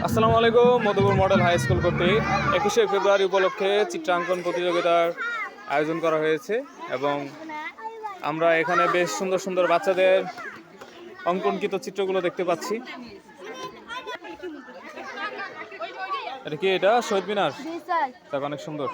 আসসালামু আলাইকুম। Madhupur model high school কর্তৃক 21শে ফেব্রুয়ারি উপলক্ষে চিত্রাঙ্কন প্রতিযোগিতার আয়োজন করা হয়েছে এবং আমরা এখানে বেশ সুন্দর সুন্দর বাচ্চাদের অঙ্কনকৃত চিত্রগুলো দেখতে পাচ্ছি। এটা কি? এটা শহীদ মিনার, তাকে অনেক সুন্দর।